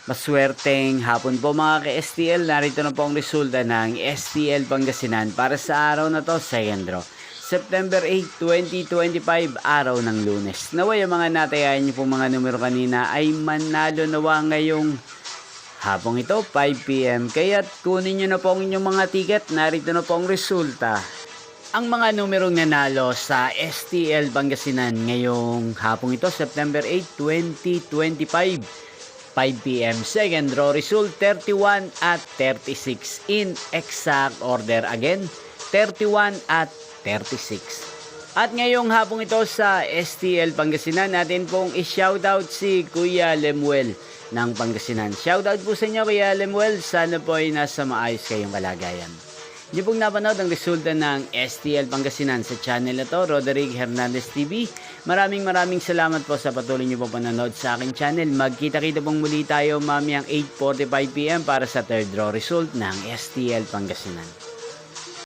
Maswerteng hapon po mga ka-STL. Narito na po ang resulta ng STL Pangasinan para sa araw na to, second draw. September 8, 2025, araw ng Lunes. Naway ang mga natayahan niyo po mga numero kanina ay manalo nawa ngayong hapong ito, 5 PM. Kaya't kunin niyo na po ang inyong mga ticket. Narito na po ang resulta. Ang mga numerong nanalo sa STL Pangasinan ngayong hapong ito, September 8, 2025. 5 PM. Second draw result 31 at 36 in exact order again. 31 at 36. At ngayong hapong ito sa STL Pangasinan, natin pong i-shoutout si Kuya Lemuel ng Pangasinan. Shoutout po sa inyo Kuya Lemuel. Sana po ay nasa maayos kayong kalagayan. Hindi pong napanood ang resulta ng STL Pangasinan sa channel na to, Roderick Hernandez TV. Maraming salamat po sa patuloy niyo po panonood sa aking channel. Magkita-kita pong muli tayo mamayang 8:45 PM para sa third draw result ng STL Pangasinan.